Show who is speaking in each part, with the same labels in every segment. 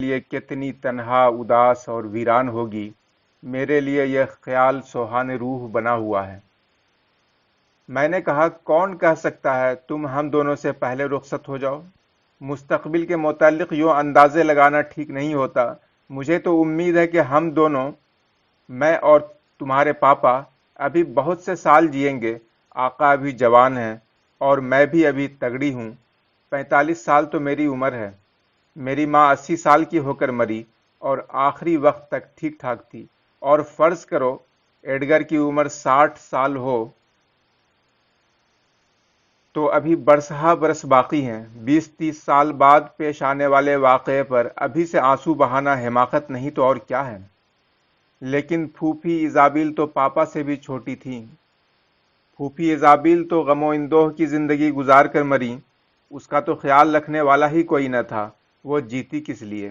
Speaker 1: لیے کتنی تنہا، اداس اور ویران ہوگی، میرے لیے یہ خیال سوہان روح بنا ہوا ہے۔ میں نے کہا، کون کہہ سکتا ہے تم ہم دونوں سے پہلے رخصت ہو جاؤ؟ مستقبل کے متعلق یوں اندازے لگانا ٹھیک نہیں ہوتا۔ مجھے تو امید ہے کہ ہم دونوں، میں اور تمہارے پاپا، ابھی بہت سے سال جئیں گے۔ آقا ابھی جوان ہیں اور میں بھی ابھی تگڑی ہوں۔ 45 سال تو میری عمر ہے۔ میری ماں 80 سال کی ہو کر مری اور آخری وقت تک ٹھیک ٹھاک تھی، اور فرض کرو ایڈگر کی عمر 60 سال ہو تو ابھی برسہ برس باقی ہیں۔ 20-30 سال بعد پیش آنے والے واقعے پر ابھی سے آنسو بہانا حماقت نہیں تو اور کیا ہے؟ لیکن پھوپھی ایزابیل تو پاپا سے بھی چھوٹی تھیں۔ پھوپھی ایزابیل تو غم و اندوہ کی زندگی گزار کر مری۔ اس کا تو خیال رکھنے والا ہی کوئی نہ تھا، وہ جیتی کس لیے؟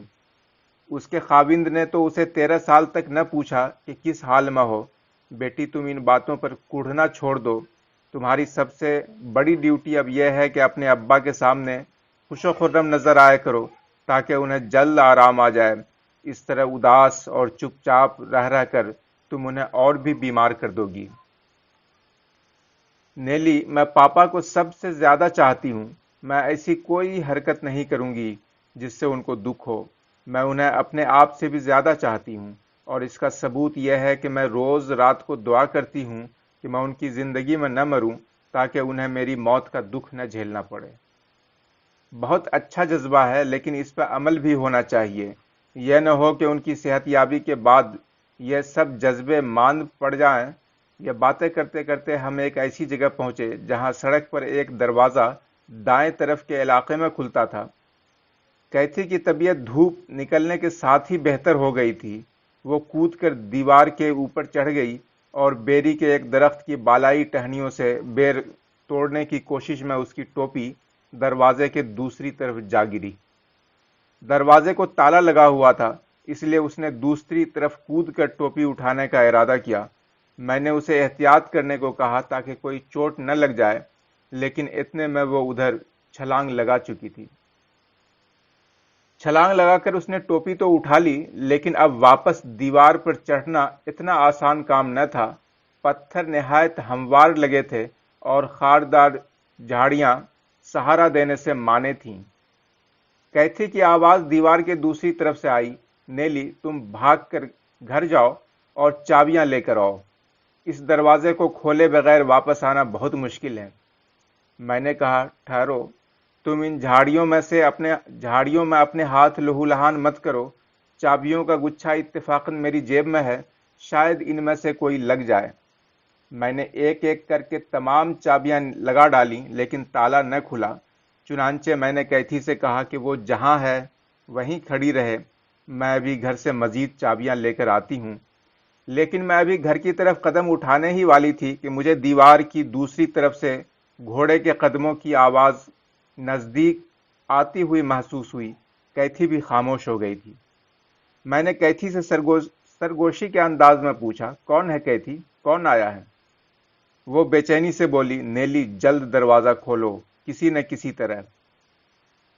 Speaker 1: اس کے خاوند نے تو اسے 13 سال تک نہ پوچھا کہ کس حال میں ہو۔ بیٹی، تم ان باتوں پر کوڑھنا چھوڑ دو۔ تمہاری سب سے بڑی ڈیوٹی اب یہ ہے کہ اپنے ابا کے سامنے خوش و خرم نظر آیا کرو، تاکہ انہیں جلد آرام آ جائے۔ اس طرح اداس اور چپ چاپ رہ کر تم انہیں اور بھی بیمار کر دو گی۔ نیلی، میں پاپا کو سب سے زیادہ چاہتی ہوں۔ میں ایسی کوئی حرکت نہیں کروں گی جس سے ان کو دکھ ہو۔ میں انہیں اپنے آپ سے بھی زیادہ چاہتی ہوں، اور اس کا ثبوت یہ ہے کہ میں روز رات کو دعا کرتی ہوں کہ میں ان کی زندگی میں نہ مروں، تاکہ انہیں میری موت کا دکھ نہ جھیلنا پڑے۔ بہت اچھا جذبہ ہے، لیکن اس پر عمل بھی ہونا چاہیے۔ یہ نہ ہو کہ ان کی صحت یابی کے بعد یہ سب جذبے ماند پڑ جائیں۔ یہ باتیں کرتے کرتے ہم ایک ایسی جگہ پہنچے جہاں سڑک پر ایک دروازہ دائیں طرف کے علاقے میں کھلتا تھا۔ کیتھی کی طبیعت دھوپ نکلنے کے ساتھ ہی بہتر ہو گئی تھی۔ وہ کود کر دیوار کے اوپر چڑھ گئی اور بیری کے ایک درخت کی بالائی ٹہنیوں سے بیر توڑنے کی کوشش میں اس کی ٹوپی دروازے کے دوسری طرف جا گری۔ دروازے کو تالا لگا ہوا تھا، اس لیے اس نے دوسری طرف کود کر ٹوپی اٹھانے کا ارادہ کیا۔ میں نے اسے احتیاط کرنے کو کہا تاکہ کوئی چوٹ نہ لگ جائے، لیکن اتنے میں وہ ادھر چھلانگ لگا چکی تھی۔ چھلانگ لگا کر اس نے ٹوپی تو اٹھا لی، لیکن اب واپس دیوار پر چڑھنا اتنا آسان کام نہ تھا۔ پتھر نہایت ہموار لگے تھے اور خاردار جھاڑیاں سہارا دینے سے مانے تھیں۔ کیتھی کی آواز دیوار کے دوسری طرف سے آئی، نیلی، تم بھاگ کر گھر جاؤ اور چابیاں لے کر آؤ۔ اس دروازے کو کھولے بغیر واپس آنا بہت مشکل ہے۔ میں نے کہا، ٹھہرو، تم ان جھاڑیوں میں اپنے ہاتھ لہو لہان مت کرو۔ چابیوں کا گچھا اتفاقاً میری جیب میں ہے، شاید ان میں سے کوئی لگ جائے۔ میں نے ایک ایک کر کے تمام چابیاں لگا ڈالیں، لیکن تالا نہ کھلا۔ چنانچہ میں نے کیتھی سے کہا کہ وہ جہاں ہے وہیں کھڑی رہے، میں ابھی گھر سے مزید چابیاں لے کر آتی ہوں۔ لیکن میں ابھی گھر کی طرف قدم اٹھانے ہی والی تھی کہ مجھے دیوار کی دوسری طرف سے گھوڑے کے قدموں کی آواز نزدیک آتی ہوئی محسوس ہوئی۔ کیتھی بھی خاموش ہو گئی تھی۔ میں نے کیتھی سے سرگوشی کے انداز میں پوچھا، کون ہے کیتھی؟ کون آیا ہے؟ وہ بے چینی سے بولی، نیلی، جلد دروازہ کھولو، کسی نہ کسی طرح۔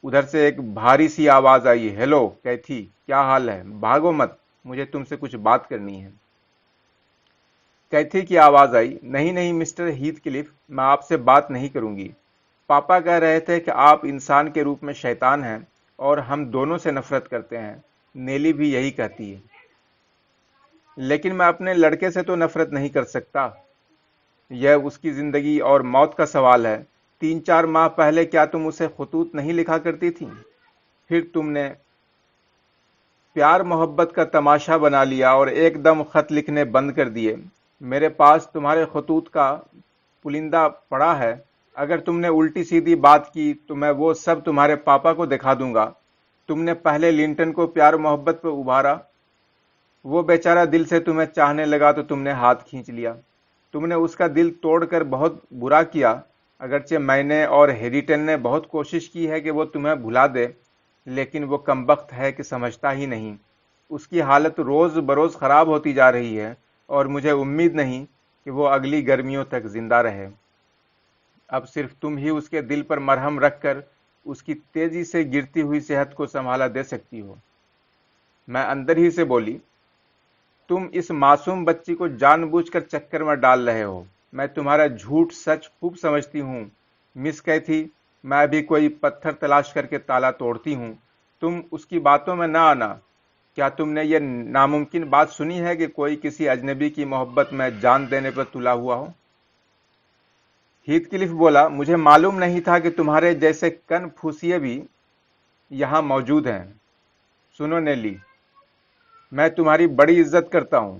Speaker 1: ادھر سے ایک بھاری سی آواز آئی، ہیلو کیتھی، کیا حال ہے؟ بھاگو مت، مجھے تم سے کچھ بات کرنی ہے۔ کیتھی کی آواز آئی، نہیں نہیں مسٹر ہیتھ کلف، میں آپ سے بات نہیں کروں گی۔ پاپا کہہ رہے تھے کہ آپ انسان کے روپ میں شیطان ہیں اور ہم دونوں سے نفرت کرتے ہیں۔ نیلی بھی یہی کہتی ہے۔ لیکن میں اپنے لڑکے سے تو نفرت نہیں کر سکتا۔ یہ اس کی زندگی اور موت کا سوال ہے۔ 3-4 ماہ پہلے کیا تم اسے خطوط نہیں لکھا کرتی تھی؟ پھر تم نے پیار محبت کا تماشا بنا لیا اور ایک دم خط لکھنے بند کر دیے۔ میرے پاس تمہارے خطوط کا پلندہ پڑا ہے۔ اگر تم نے الٹی سیدھی بات کی تو میں وہ سب تمہارے پاپا کو دکھا دوں گا۔ تم نے پہلے لنٹن کو پیار محبت پہ ابھارا، وہ بیچارہ دل سے تمہیں چاہنے لگا تو تم نے ہاتھ کھینچ لیا۔ تم نے اس کا دل توڑ کر بہت برا کیا، اگرچہ میں نے اور ہیریٹن نے بہت کوشش کی ہے کہ وہ تمہیں بھلا دے، لیکن وہ کمبخت ہے کہ سمجھتا ہی نہیں۔ اس کی حالت روز بروز خراب ہوتی جا رہی ہے اور مجھے امید نہیں کہ وہ اگلی گرمیوں تک زندہ رہے۔ اب صرف تم ہی اس کے دل پر مرہم رکھ کر اس کی تیزی سے گرتی ہوئی صحت کو سنبھالا دے سکتی ہو۔ میں اندر ہی سے بولی، تم اس معصوم بچی کو جان بوجھ کر چکر میں ڈال رہے ہو، میں تمہارا جھوٹ سچ خوب سمجھتی ہوں مس کیتھی، میں ابھی کوئی پتھر تلاش کر کے تالا توڑتی ہوں، تم اس کی باتوں میں نہ آنا۔ کیا تم نے یہ ناممکن بات سنی ہے کہ کوئی کسی اجنبی کی محبت میں جان دینے پر تلا ہوا ہو؟ ہیتھ کلف بولا، مجھے معلوم نہیں تھا کہ تمہارے جیسے کن پھوسیے بھی یہاں موجود ہیں۔ سنو نیلی، میں تمہاری بڑی عزت کرتا ہوں،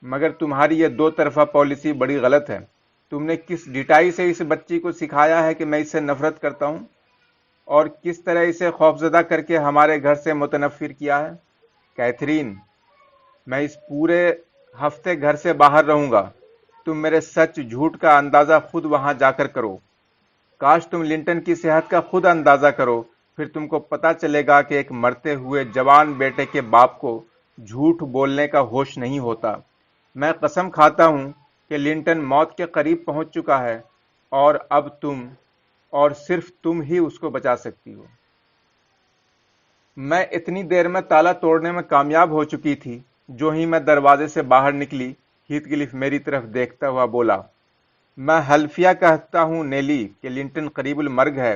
Speaker 1: مگر تمہاری یہ دو طرفہ پالیسی بڑی غلط ہے۔ تم نے کس ڈٹائی سے اس بچی کو سکھایا ہے کہ میں اس سے نفرت کرتا ہوں، اور کس طرح اسے خوفزدہ کر کے ہمارے گھر سے متنفر کیا ہے؟ کیتھرین، میں اس پورے ہفتے گھر سے باہر رہوں گا، تم میرے سچ جھوٹ کا اندازہ خود وہاں جا کر کرو۔ کاش تم لنٹن کی صحت کا خود اندازہ کرو، پھر تم کو پتا چلے گا کہ ایک مرتے ہوئے جوان بیٹے کے باپ کو جھوٹ بولنے کا ہوش نہیں ہوتا۔ میں قسم کھاتا ہوں کہ لنٹن موت کے قریب پہنچ چکا ہے، اور اب تم اور صرف تم ہی اس کو بچا سکتی ہو۔ میں اتنی دیر میں تالا توڑنے میں کامیاب ہو چکی تھی، جو ہی میں دروازے سے باہر نکلی، ہیتھ کلف میری طرف دیکھتا ہوا بولا، میں حلفیہ کہتا ہوں نیلی کہ لنٹن قریب المرگ ہے۔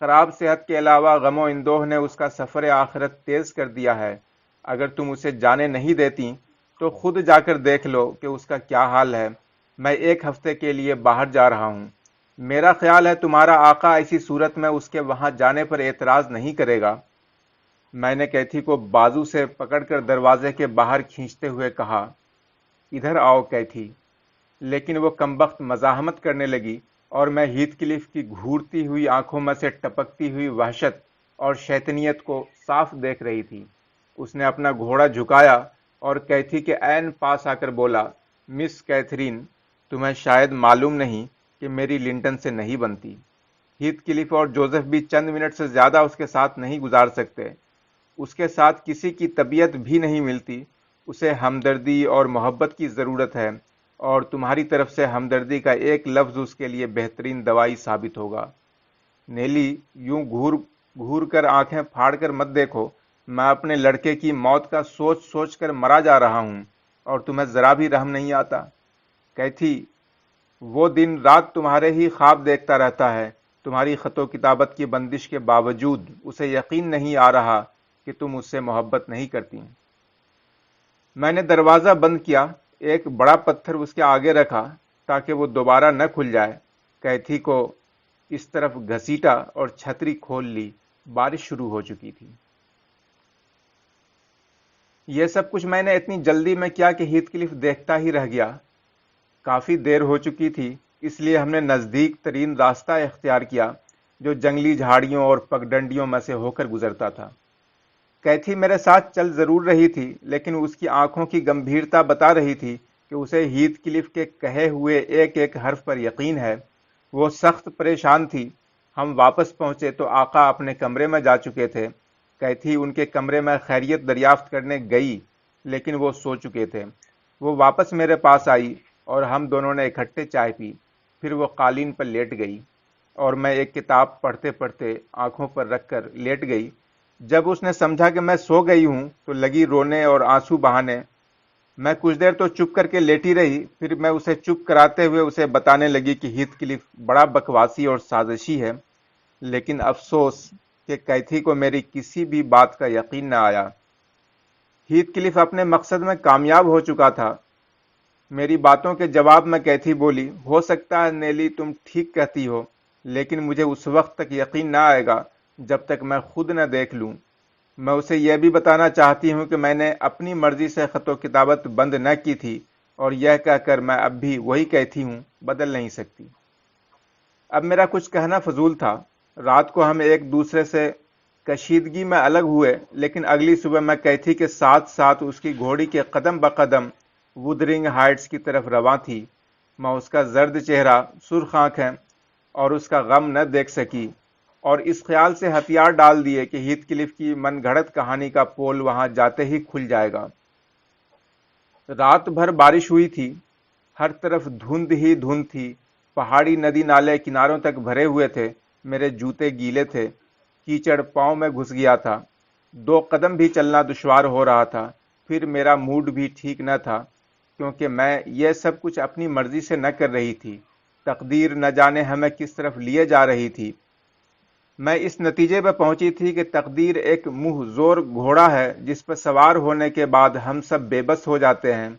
Speaker 1: خراب صحت کے علاوہ غم و اندوہ نے اس کا سفر آخرت تیز کر دیا ہے۔ اگر تم اسے جانے نہیں دیتی تو خود جا کر دیکھ لو کہ اس کا کیا حال ہے۔ میں 1 ہفتے کے لیے باہر جا رہا ہوں، میرا خیال ہے تمہارا آقا ایسی صورت میں اس کے وہاں جانے پر اعتراض نہیں کرے گا۔ میں نے کیتھی کو بازو سے پکڑ کر دروازے کے باہر کھینچتے ہوئے کہا، ادھر آؤ کیتھی، لیکن وہ کمبخت مزاحمت کرنے لگی، اور میں ہیتھ کلف کی گھورتی ہوئی آنکھوں میں سے ٹپکتی ہوئی وحشت اور شیطنیت کو صاف دیکھ رہی تھی۔ اس نے اپنا گھوڑا جھکایا اور کیتھی کے عین پاس آ کر بولا، مس کیتھرین، تمہیں شاید معلوم نہیں کہ میری لنٹن سے نہیں بنتی۔ ہیتھ کلف اور جوزف بھی چند منٹ سے زیادہ اس کے ساتھ نہیں گزار سکتے۔ اس کے ساتھ کسی کی طبیعت بھی نہیں ملتی۔ اسے ہمدردی اور محبت کی ضرورت ہے، اور تمہاری طرف سے ہمدردی کا ایک لفظ اس کے لیے بہترین دوائی ثابت ہوگا۔ نیلی، یوں گھور گھور کر آنکھیں پھاڑ کر مت دیکھو، میں اپنے لڑکے کی موت کا سوچ سوچ کر مرا جا رہا ہوں، اور تمہیں ذرا بھی رحم نہیں آتا۔ کیتھی، وہ دن رات تمہارے ہی خواب دیکھتا رہتا ہے۔ تمہاری خط و کتابت کی بندش کے باوجود اسے یقین نہیں آ رہا کہ تم اس سے محبت نہیں کرتی۔ میں نے دروازہ بند کیا، ایک بڑا پتھر اس کے آگے رکھا تاکہ وہ دوبارہ نہ کھل جائے، کیتھی کو اس طرف گھسیٹا اور چھتری کھول لی۔ بارش شروع ہو چکی تھی۔ یہ سب کچھ میں نے اتنی جلدی میں کیا کہ ہیتھ کلف دیکھتا ہی رہ گیا۔ کافی دیر ہو چکی تھی، اس لیے ہم نے نزدیک ترین راستہ اختیار کیا جو جنگلی جھاڑیوں اور پگڈنڈیوں میں سے ہو کر گزرتا تھا۔ کیتھی میرے ساتھ چل ضرور رہی تھی، لیکن اس کی آنکھوں کی گمبھیرتا بتا رہی تھی کہ اسے ہیتھ کلف کے کہے ہوئے ایک ایک حرف پر یقین ہے۔ وہ سخت پریشان تھی۔ ہم واپس پہنچے تو آقا اپنے کمرے میں جا چکے تھے۔ کیتھی ان کے کمرے میں خیریت دریافت کرنے گئی، لیکن وہ سو چکے تھے۔ وہ واپس میرے پاس آئی اور ہم دونوں نے اکٹھے چائے پی، پھر وہ قالین پر لیٹ گئی اور میں ایک کتاب پڑھتے پڑھتے آنکھوں پر رکھ کر لیٹ گئی۔ جب اس نے سمجھا کہ میں سو گئی ہوں تو لگی رونے اور آنسو بہانے۔ میں کچھ دیر تو چپ کر کے لیٹی رہی، پھر میں اسے چپ کراتے ہوئے اسے بتانے لگی کہ ہیتھ کلف بڑا بکواسی اور سازشی ہے، لیکن افسوس کہ کیتھی کو میری کسی بھی بات کا یقین نہ آیا۔ ہیتھ کلف اپنے مقصد میں کامیاب ہو چکا تھا۔ میری باتوں کے جواب میں کیتھی بولی، ہو سکتا ہے نیلی تم ٹھیک کہتی ہو، لیکن مجھے اس وقت تک یقین نہ آئے گا جب تک میں خود نہ دیکھ لوں۔ میں اسے یہ بھی بتانا چاہتی ہوں کہ میں نے اپنی مرضی سے خط و کتابت بند نہ کی تھی، اور یہ کہہ کر میں اب بھی وہی کیتھی ہوں، بدل نہیں سکتی۔ اب میرا کچھ کہنا فضول تھا۔ رات کو ہم ایک دوسرے سے کشیدگی میں الگ ہوئے، لیکن اگلی صبح میں کیتھی کے ساتھ ساتھ اس کی گھوڑی کے قدم بقدم وودرنگ ہائٹس کی طرف رواں تھی۔ میں اس کا زرد چہرہ، سرخ آنکھیں اور اس کا غم نہ دیکھ سکی، اور اس خیال سے ہتھیار ڈال دیے کہ ہیتھ کلف کی من گھڑت کہانی کا پول وہاں جاتے ہی کھل جائے گا۔ رات بھر بارش ہوئی تھی، ہر طرف دھند ہی دھند تھی، پہاڑی ندی نالے کناروں تک بھرے ہوئے تھے، میرے جوتے گیلے تھے، کیچڑ پاؤں میں گھس گیا تھا۔ 2 قدم بھی چلنا دشوار ہو رہا تھا۔ پھر میرا موڈ بھی ٹھیک نہ تھا، کیونکہ میں یہ سب کچھ اپنی مرضی سے نہ کر رہی تھی، تقدیر نہ جانے ہمیں کس طرف لیے جا رہی تھی۔ میں اس نتیجے پہ پہنچی تھی کہ تقدیر ایک منہ زور گھوڑا ہے جس پر سوار ہونے کے بعد ہم سب بے بس ہو جاتے ہیں،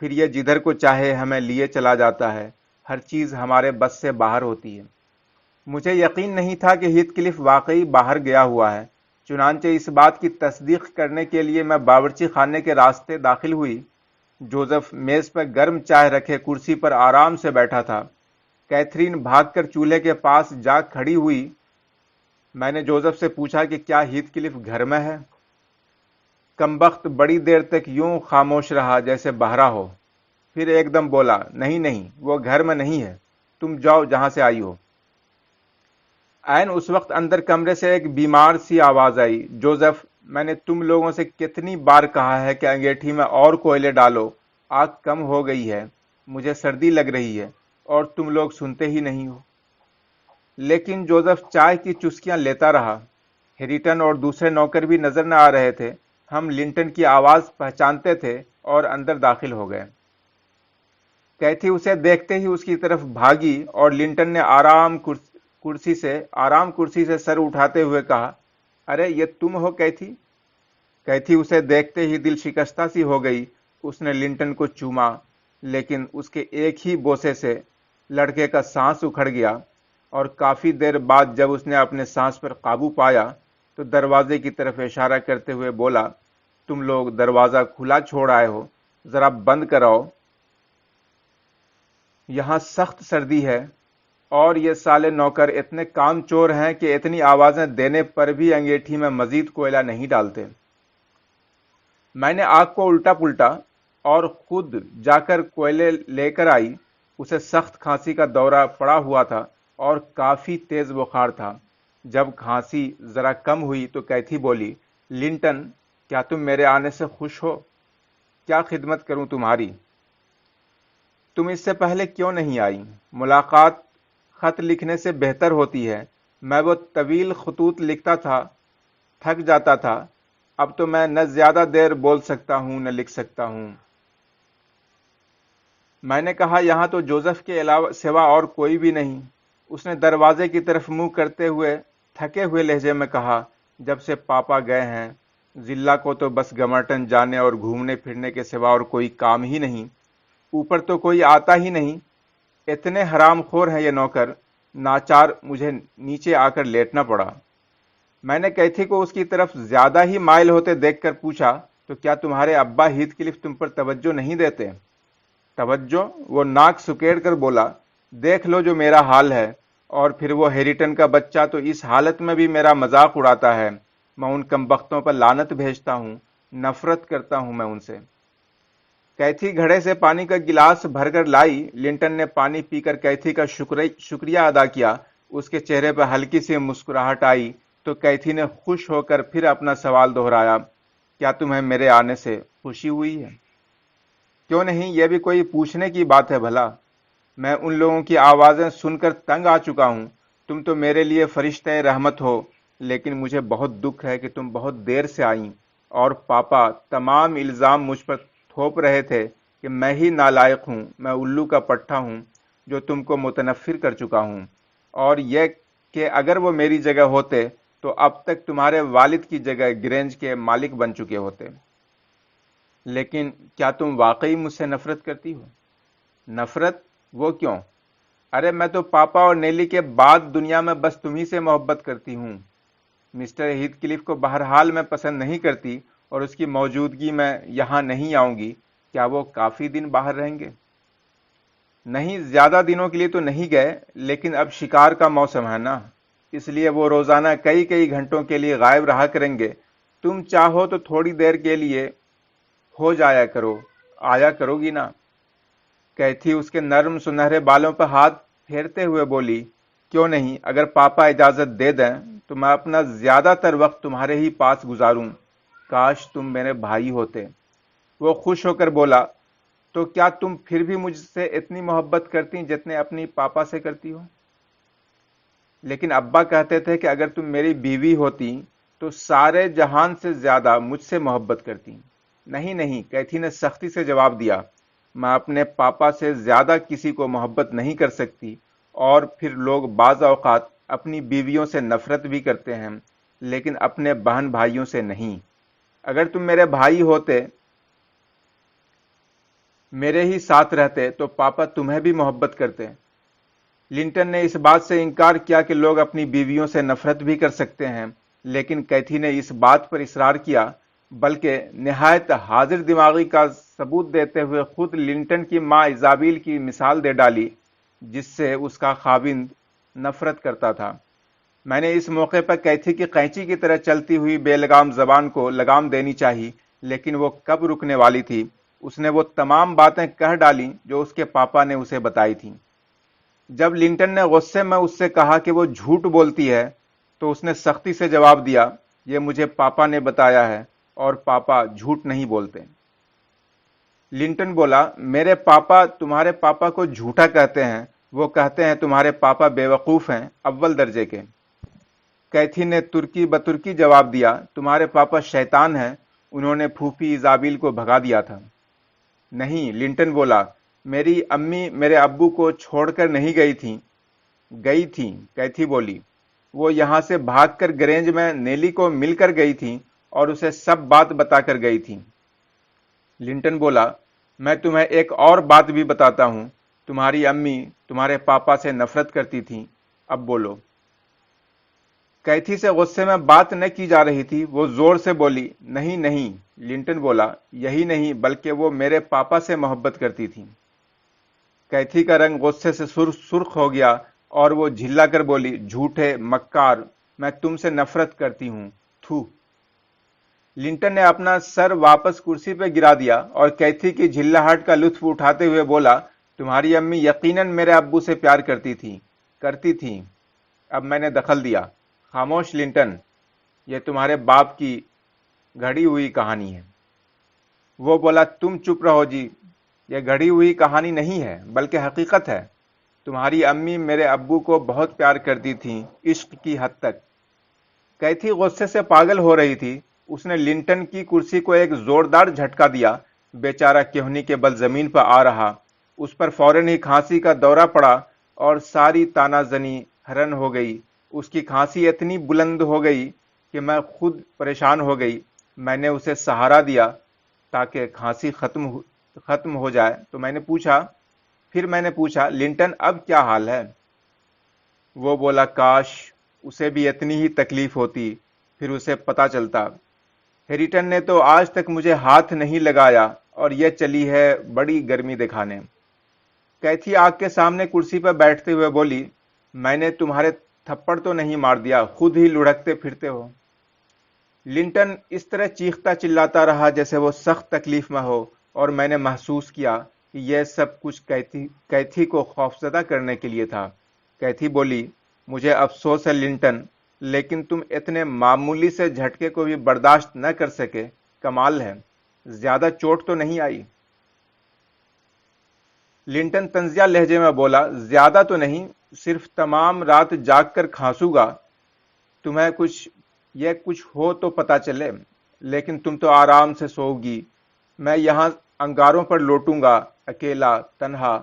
Speaker 1: پھر یہ جدھر کو چاہے ہمیں لیے چلا جاتا ہے، ہر چیز ہمارے بس سے باہر ہوتی ہے۔ مجھے یقین نہیں تھا کہ ہیتھ کلف واقعی باہر گیا ہوا ہے، چنانچہ اس بات کی تصدیق کرنے کے لیے میں باورچی خانے کے راستے داخل ہوئی۔ جوزف میز پر گرم چائے رکھے کرسی پر آرام سے بیٹھا تھا۔ کیتھرین بھاگ کر چولہے کے پاس جا کھڑی ہوئی۔ میں نے جوزف سے پوچھا کہ کیا ہیتھ کلف گھر میں ہے؟ کمبخت بڑی دیر تک یوں خاموش رہا جیسے بہرا ہو، پھر ایک دم بولا، نہیں نہیں، وہ گھر میں نہیں ہے، تم جاؤ جہاں سے آئی ہو۔ عین اس وقت اندر کمرے سے ایک بیمار سی آواز آئی، جوزف، میں نے تم لوگوں سے کتنی بار کہا ہے کہ انگیٹھی میں اور کوئلے ڈالو، آگ کم ہو گئی ہے، مجھے سردی لگ رہی ہے، اور تم لوگ سنتے ہی نہیں ہو۔ لیکن جوزف چائے کی چسکیاں لیتا رہا۔ ہیریٹن اور دوسرے نوکر بھی نظر نہ آ رہے تھے۔ ہم لنٹن کی آواز پہچانتے تھے اور اندر داخل ہو گئے۔ کیتھی اسے دیکھتے ہی اس کی طرف بھاگی اور لنٹن نے آرام کرسی سے سر اٹھاتے ہوئے کہا، ارے یہ تم ہو کیتھی؟ کیتھی اسے دیکھتے ہی دل شکستہ سی ہو گئی۔ اس نے لنٹن کو چوما، لیکن اس کے ایک ہی بوسے سے لڑکے کا سانس اکھڑ گیا، اور کافی دیر بعد جب اس نے اپنے سانس پر قابو پایا تو دروازے کی طرف اشارہ کرتے ہوئے بولا، تم لوگ دروازہ کھلا چھوڑ آئے ہو، ذرا بند کراؤ، یہاں سخت سردی ہے، اور یہ سالے نوکر اتنے کام چور ہیں کہ اتنی آوازیں دینے پر بھی انگیٹھی میں مزید کوئلہ نہیں ڈالتے۔ میں نے آگ کو الٹا پلٹا اور خود جا کر کوئلے لے کر آئی۔ اسے سخت کھانسی کا دورہ پڑا ہوا تھا اور کافی تیز بخار تھا۔ جب کھانسی ذرا کم ہوئی تو کیتھی بولی، لنٹن، کیا تم میرے آنے سے خوش ہو؟ کیا خدمت کروں تمہاری؟ تم اس سے پہلے کیوں نہیں آئی؟ ملاقات خط لکھنے سے بہتر ہوتی ہے۔ میں وہ طویل خطوط لکھتا تھا، تھک جاتا تھا، اب تو میں نہ زیادہ دیر بول سکتا ہوں نہ لکھ سکتا ہوں۔ میں نے کہا، یہاں تو جوزف کے علاوہ سوا اور کوئی بھی نہیں۔ اس نے دروازے کی طرف منہ کرتے ہوئے تھکے ہوئے لہجے میں کہا، جب سے پاپا گئے ہیں ضلع کو تو بس گمرٹن جانے اور گھومنے پھرنے کے سوا اور کوئی کام ہی نہیں، اوپر تو کوئی آتا ہی نہیں، اتنے حرام خور ہیں یہ نوکر، ناچار مجھے نیچے آ کر لیٹنا پڑا۔ میں نے کیتھی کو اس کی طرف زیادہ ہی مائل ہوتے دیکھ کر پوچھا، تو کیا تمہارے ابا ہیتھ کلف تم پر توجہ نہیں دیتے؟ توجہ؟ وہ ناک سکیڑ کر بولا، دیکھ لو جو میرا حال ہے، اور پھر وہ ہیریٹن کا بچہ تو اس حالت میں بھی میرا مذاق اڑاتا ہے۔ میں ان کمبختوں پر لعنت بھیجتا ہوں، نفرت کرتا ہوں میں ان سے۔ کیتھی گھڑے سے پانی کا گلاس بھر کر لائی۔ لنٹن نے پانی پی کر کیتھی کا شکریہ ادا کیا۔ اس کے چہرے پر ہلکی سی مسکراہٹ آئی تو کیتھی نے خوش ہو کر پھر اپنا سوال دہرایا، کیا تمہیں میرے آنے سے خوشی ہوئی ہے؟ کیوں نہیں، یہ بھی کوئی پوچھنے کی بات ہے بھلا؟ میں ان لوگوں کی آوازیں سن کر تنگ آ چکا ہوں۔ تم تو میرے لیے فرشتہ رحمت ہو، لیکن مجھے بہت دکھ ہے کہ تم بہت دیر سے آئیں، اور پاپا تمام الزام مجھ پر تھوپ رہے تھے کہ میں ہی نالائق ہوں، میں الو کا پٹھا ہوں جو تم کو متنفر کر چکا ہوں، اور یہ کہ اگر وہ میری جگہ ہوتے تو اب تک تمہارے والد کی جگہ گرینج کے مالک بن چکے ہوتے۔ لیکن کیا تم واقعی مجھ سے نفرت کرتی ہو؟ نفرت؟ وہ کیوں؟ ارے میں تو پاپا اور نیلی کے بعد دنیا میں بس تمہیں سے محبت کرتی ہوں۔ مسٹر ہیتھ کلف کو بہرحال میں پسند نہیں کرتی، اور اس کی موجودگی میں یہاں نہیں آؤں گی۔ کیا وہ کافی دن باہر رہیں گے؟ نہیں، زیادہ دنوں کے لیے تو نہیں گئے، لیکن اب شکار کا موسم ہے نا، اس لیے وہ روزانہ کئی گھنٹوں کے لیے غائب رہا کریں گے۔ تم چاہو تو تھوڑی دیر کے لیے ہو جایا کرو، آیا کرو گی نا؟ کیتھی اس کے نرم سنہرے بالوں پر ہاتھ پھیرتے ہوئے بولی، کیوں نہیں، اگر پاپا اجازت دے دیں تو میں اپنا زیادہ تر وقت تمہارے ہی پاس گزاروں، کاش تم میرے بھائی ہوتے۔ وہ خوش ہو کر بولا، تو کیا تم پھر بھی مجھ سے اتنی محبت کرتی جتنے اپنی پاپا سے کرتی ہو؟ لیکن ابا کہتے تھے کہ اگر تم میری بیوی ہوتی تو سارے جہان سے زیادہ مجھ سے محبت کرتی۔ نہیں نہیں، کیتھی نے سختی سے جواب دیا، میں اپنے پاپا سے زیادہ کسی کو محبت نہیں کر سکتی، اور پھر لوگ بعض اوقات اپنی بیویوں سے نفرت بھی کرتے ہیں، لیکن اپنے بہن بھائیوں سے نہیں۔ اگر تم میرے بھائی ہوتے، میرے ہی ساتھ رہتے، تو پاپا تمہیں بھی محبت کرتے۔ لنٹن نے اس بات سے انکار کیا کہ لوگ اپنی بیویوں سے نفرت بھی کر سکتے ہیں، لیکن کیتھی نے اس بات پر اصرار کیا، بلکہ نہایت حاضر دماغی کا ثبوت دیتے ہوئے خود لنٹن کی ماں ایزابیل کی مثال دے ڈالی، جس سے اس کا خاوند نفرت کرتا تھا۔ میں نے اس موقع پر کیتھی کی قینچی کی طرح چلتی ہوئی بے لگام زبان کو لگام دینی چاہی، لیکن وہ کب رکنے والی تھی؟ اس نے وہ تمام باتیں کہہ ڈالیں جو اس کے پاپا نے اسے بتائی تھیں۔ جب لنٹن نے غصے میں اس سے کہا کہ وہ جھوٹ بولتی ہے، تو اس نے سختی سے جواب دیا، یہ مجھے پاپا نے بتایا ہے، اور پاپا جھوٹ نہیں بولتے۔ لنٹن بولا، میرے پاپا تمہارے پاپا کو جھوٹا کہتے ہیں، وہ کہتے ہیں تمہارے پاپا بے وقوف ہیں، اول درجے کے۔ کیتھی نے ترکی بترکی جواب دیا، تمہارے پاپا شیطان ہیں، انہوں نے پھوپھی ایزابیل کو بھگا دیا تھا۔ نہیں، لنٹن بولا، میری امی میرے ابو کو چھوڑ کر نہیں گئی تھیں۔ گئی تھیں، کیتھی بولی، وہ یہاں سے بھاگ کر گرینج میں نیلی کو مل کر گئی تھیں اور اسے سب بات بتا کر گئی تھیں۔ لنٹن بولا، میں تمہیں ایک اور بات بھی بتاتا ہوں، تمہاری امی تمہارے پاپا سے نفرت کرتی تھیں، اب بولو۔ کیتھی سے غصے میں بات نہ کی جا رہی تھی، وہ زور سے بولی، نہیں نہیں۔ لنٹن بولا، یہی نہیں بلکہ وہ میرے پاپا سے محبت کرتی تھی۔ کیتھی کا رنگ غصے سے سرخ ہو گیا اور وہ جھلا کر بولی، جھوٹے مکار، میں تم سے نفرت کرتی ہوں، تھو۔ لنٹن نے اپنا سر واپس کرسی پہ گرا دیا اور کیتھی کی جھلاہٹ کا لطف اٹھاتے ہوئے بولا، تمہاری امی یقیناً میرے ابو سے پیار کرتی تھی۔ اب میں نے دخل دیا، خاموش لنٹن، یہ تمہارے باپ کی گھڑی ہوئی کہانی ہے۔ وہ بولا، تم چپ رہو جی، یہ گھڑی ہوئی کہانی نہیں ہے بلکہ حقیقت ہے۔ تمہاری امی میرے ابو کو بہت پیار کرتی تھیں، عشق کی حد تک۔ کیتھی غصے سے پاگل ہو رہی تھی، اس نے لنٹن کی کرسی کو ایک زوردار جھٹکا دیا، بیچارہ کہنی کے بل زمین پر آ رہا، اس پر فوراً ہی کھانسی کا دورہ پڑا اور ساری تانا زنی حرن ہو گئی۔ اس کی کھانسی اتنی بلند ہو گئی کہ میں خود پریشان ہو گئی۔ میں نے اسے سہارا دیا تاکہ کھانسی ختم ہو جائے، تو میں نے پوچھا، لنٹن اب کیا حال ہے؟ وہ بولا، کاش اسے بھی اتنی ہی تکلیف ہوتی، پھر اسے پتا چلتا۔ ہیریٹن نے تو آج تک مجھے ہاتھ نہیں لگایا اور یہ چلی ہے بڑی گرمی دکھانے۔ کیتھی آگ کے سامنے کرسی پر بیٹھتے ہوئے بولی، میں نے تمہارے تھپڑ تو نہیں مار دیا، خود ہی لڑکتے پھرتے ہو۔ لنٹن اس طرح چیختا چلاتا رہا جیسے وہ سخت تکلیف میں ہو، اور میں نے محسوس کیا کہ یہ سب کچھ کیتھی کو خوفزدہ کرنے کے لیے تھا۔ کیتھی بولی، مجھے افسوس ہے لنٹن، لیکن تم اتنے معمولی سے جھٹکے کو بھی برداشت نہ کر سکے، کمال ہے، زیادہ چوٹ تو نہیں آئی؟ لنٹن طنزیہ لہجے میں بولا، زیادہ تو نہیں، صرف تمام رات جاگ کر کھانسوں گا، تمہیں کچھ ہو تو پتا چلے، لیکن تم تو آرام سے سوؤ گی، میں یہاں انگاروں پر لوٹوں گا، اکیلا، تنہا،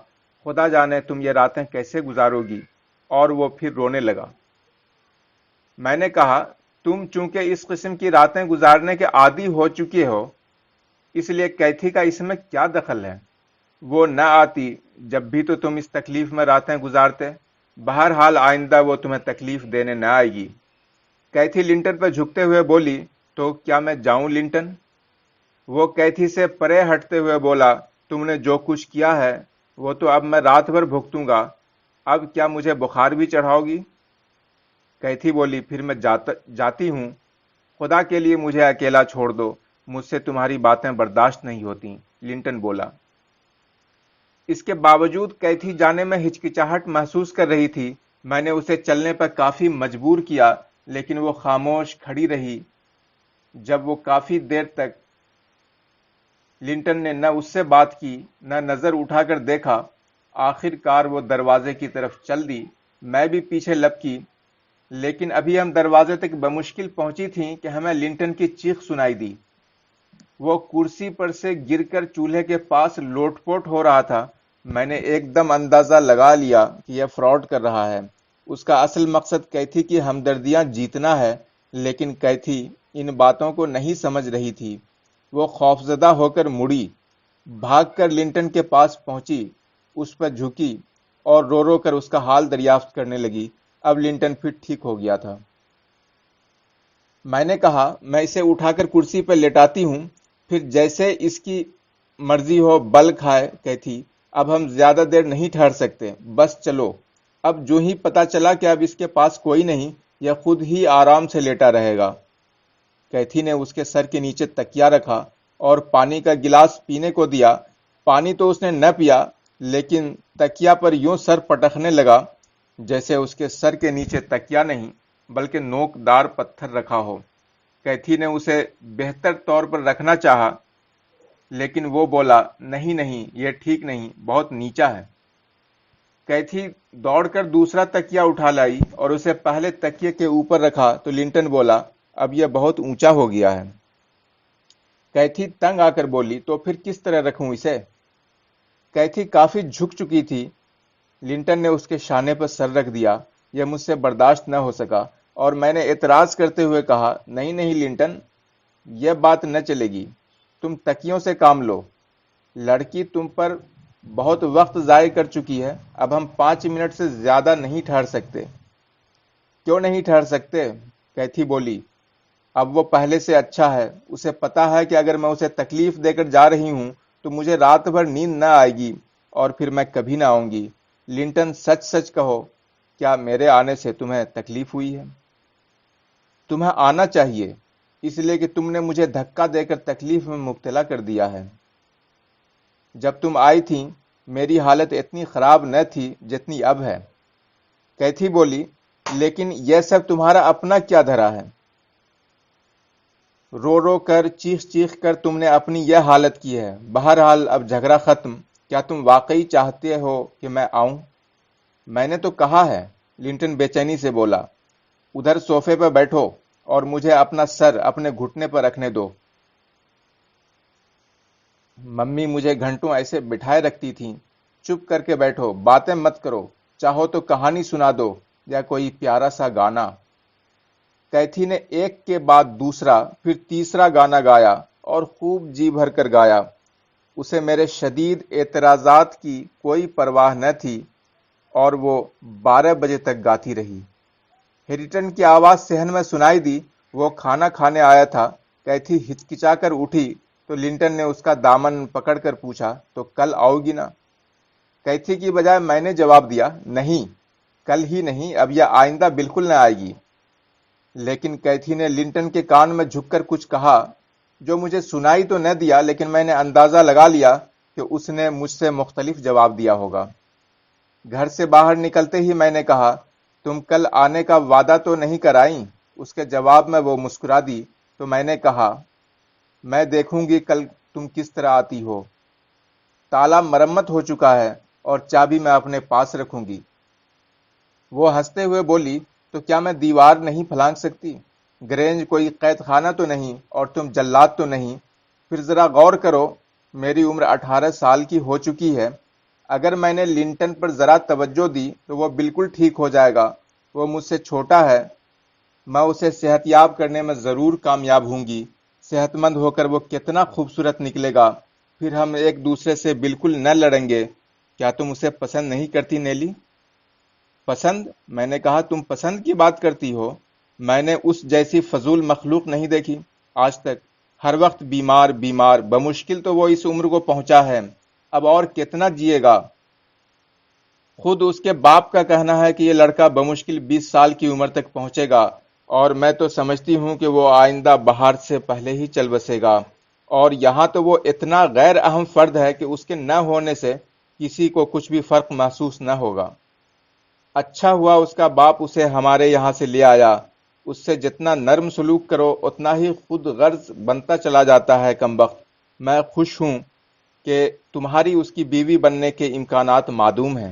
Speaker 1: خدا جانے تم یہ راتیں کیسے گزارو گی۔ اور وہ پھر رونے لگا۔ میں نے کہا، تم چونکہ اس قسم کی راتیں گزارنے کے عادی ہو چکے ہو، اس لیے کیتھی کا اس میں کیا دخل ہے؟ وہ نہ آتی جب بھی تو تم اس تکلیف میں راتیں گزارتے، بہرحال آئندہ وہ تمہیں تکلیف دینے نہ آئے گی۔ کیتھی لنٹن پر جھکتے ہوئے بولی، تو کیا میں جاؤں لنٹن؟ وہ کیتھی سے پرے ہٹتے ہوئے بولا، تم نے جو کچھ کیا ہے وہ تو اب میں رات بھر بھگتوں گا، اب کیا مجھے بخار بھی چڑھاؤ گی؟ کیتھی بولی، پھر میں جاتی ہوں، خدا کے لیے مجھے اکیلا چھوڑ دو، مجھ سے تمہاری باتیں برداشت نہیں ہوتی، لنٹن بولا۔ اس کے باوجود کیتھی جانے میں ہچکچاہٹ محسوس کر رہی تھی۔ میں نے اسے چلنے پر کافی مجبور کیا، لیکن وہ خاموش کھڑی رہی۔ جب وہ کافی دیر تک لنٹن نے نہ اس سے بات کی نہ نظر اٹھا کر دیکھا، آخر کار وہ دروازے کی طرف چل دی، میں بھی پیچھے لپکی۔ لیکن ابھی ہم دروازے تک بمشکل پہنچی تھیں کہ ہمیں لنٹن کی چیخ سنائی دی۔ وہ کرسی پر سے گر کر چولہے کے پاس لوٹ پوٹ ہو رہا تھا۔ میں نے ایک دم اندازہ لگا لیا کہ یہ فراڈ کر رہا ہے۔ اس کا اصل مقصد کیتھی کی ہمدردیاں جیتنا ہے، لیکن کیتھی ان باتوں کو نہیں سمجھ رہی تھی۔ وہ خوفزدہ ہو کر مڑی، بھاگ کر لنٹن کے پاس پہنچی، اس پر جھکی اور رو رو کر اس کا حال دریافت کرنے لگی۔ اب لنٹن پھر ٹھیک ہو گیا تھا۔ میں نے کہا، میں اسے اٹھا کر کرسی پر لٹاتی ہوں، پھر جیسے اس کی مرضی ہو بل کھائے۔ کیتھی، اب ہم زیادہ دیر نہیں ٹھہر سکتے، بس چلو۔ اب جو ہی پتا چلا کہ اب اس کے پاس کوئی نہیں، یہ خود ہی آرام سے لیٹا رہے گا۔ کیتھی نے اس کے سر کے نیچے تکیا رکھا اور پانی کا گلاس پینے کو دیا۔ پانی تو اس نے نہ پیا، لیکن تکیا پر یوں سر پٹکنے لگا جیسے اس کے سر کے نیچے تکیا نہیں بلکہ نوک دار پتھر رکھا ہو۔ کیتھی نے اسے بہتر طور پر رکھنا چاہا، لیکن وہ بولا، نہیں نہیں، یہ ٹھیک نہیں، بہت نیچا ہے۔ کیتھی دوڑ کر دوسرا تکیا اٹھا لائی اور اسے پہلے تکیے کے اوپر رکھا تو لنٹن بولا، اب یہ بہت اونچا ہو گیا ہے۔ کیتھی تنگ آ کر بولی، تو پھر کس طرح رکھوں اسے؟ کیتھی کافی جھک چکی تھی۔ لنٹن نے اس کے شانے پر سر رکھ دیا۔ یہ مجھ سے برداشت نہ ہو سکا اور میں نے اعتراض کرتے ہوئے کہا، نہیں نہیں لنٹن، یہ بات نہ چلے گی، تم تکیوں سے کام لو۔ لڑکی تم پر بہت وقت ضائع کر چکی ہے، اب ہم 5 منٹ سے زیادہ نہیں ٹھہر سکتے۔ کیوں نہیں ٹھہر سکتے؟ کیتھی بولی، اب وہ پہلے سے اچھا ہے، اسے پتا ہے کہ اگر میں اسے تکلیف دے کر جا رہی ہوں تو مجھے رات بھر نیند نہ آئے گی اور پھر میں کبھی نہ آؤں گی۔ لنٹن، سچ سچ کہو، کیا میرے آنے سے تمہیں تکلیف ہوئی ہے؟ تمہیں آنا چاہیے، اس لیے کہ تم نے مجھے دھکا دے کر تکلیف میں مبتلا کر دیا ہے۔ جب تم آئی تھی میری حالت اتنی خراب نہ تھی جتنی اب ہے۔ کیتھی بولی، لیکن یہ سب تمہارا اپنا کیا دھرا ہے؟ رو رو کر، چیخ چیخ کر تم نے اپنی یہ حالت کی ہے۔ بہرحال اب جھگڑا ختم۔ کیا تم واقعی چاہتے ہو کہ میں آؤں؟ میں نے تو کہا ہے، لنٹن بے چینی سے بولا۔ ادھر صوفے پر بیٹھو اور مجھے اپنا سر اپنے گھٹنے پر رکھنے دو۔ ممی مجھے گھنٹوں ایسے بٹھائے رکھتی تھیں، چپ کر کے بیٹھو، باتیں مت کرو، چاہو تو کہانی سنا دو یا کوئی پیارا سا گانا۔ کیتھی نے ایک کے بعد دوسرا پھر تیسرا گانا گایا اور خوب جی بھر کر گایا۔ اسے میرے شدید اعتراضات کی کوئی پرواہ نہ تھی اور وہ 12 بجے تک گاتی رہی۔ ہیریٹن کی آواز صحن میں سنائی دی، وہ کھانا کھانے آیا تھا۔ کیتھی ہچکچا کر اٹھی تو لنٹن نے اس کا دامن پکڑ کر پوچھا، تو کل آؤ گی نا؟ کیتھی کی بجائے میں نے جواب دیا، نہیں، کل ہی نہیں، اب یہ آئندہ بالکل نہ آئے گی۔ لیکن کیتھی نے لنٹن کے کان میں جھک کر کچھ کہا جو مجھے سنائی تو نہ دیا، لیکن میں نے اندازہ لگا لیا کہ اس نے مجھ سے مختلف جواب دیا ہوگا۔ گھر سے باہر نکلتے ہی میں نے کہا، تم کل آنے کا وعدہ تو نہیں کرائیں؟ اس کے جواب میں وہ مسکرا دی تو میں نے کہا، میں دیکھوں گی کل تم کس طرح آتی ہو۔ تالا مرمت ہو چکا ہے اور چابی میں اپنے پاس رکھوں گی۔ وہ ہنستے ہوئے بولی، تو کیا میں دیوار نہیں پھلانگ سکتی؟ گرینج کوئی قید خانہ تو نہیں اور تم جلاد تو نہیں۔ پھر ذرا غور کرو، میری عمر 18 سال کی ہو چکی ہے۔ اگر میں نے لنٹن پر ذرا توجہ دی تو وہ بالکل ٹھیک ہو جائے گا۔ وہ مجھ سے چھوٹا ہے، میں اسے صحت یاب کرنے میں ضرور کامیاب ہوں گی۔ صحت مند ہو کر وہ کتنا خوبصورت نکلے گا، پھر ہم ایک دوسرے سے بالکل نہ لڑیں گے۔ کیا تم اسے پسند نہیں کرتی نیلی؟ پسند؟ میں نے کہا، تم پسند کی بات کرتی ہو؟ میں نے اس جیسی فضول مخلوق نہیں دیکھی آج تک۔ ہر وقت بیمار بیمار، بمشکل تو وہ اس عمر کو پہنچا ہے، اب اور کتنا جیے گا؟ خود اس کے باپ کا کہنا ہے کہ یہ لڑکا بمشکل 20 سال کی عمر تک پہنچے گا، اور میں تو سمجھتی ہوں کہ وہ آئندہ بہار سے پہلے ہی چل بسے گا۔ اور یہاں تو وہ اتنا غیر اہم فرد ہے کہ اس کے نہ ہونے سے کسی کو کچھ بھی فرق محسوس نہ ہوگا۔ اچھا ہوا اس کا باپ اسے ہمارے یہاں سے لے آیا۔ اس سے جتنا نرم سلوک کرو اتنا ہی خود غرض بنتا چلا جاتا ہے کمبخت۔ میں خوش ہوں کہ تمہاری اس کی بیوی بننے کے امکانات معدوم ہیں۔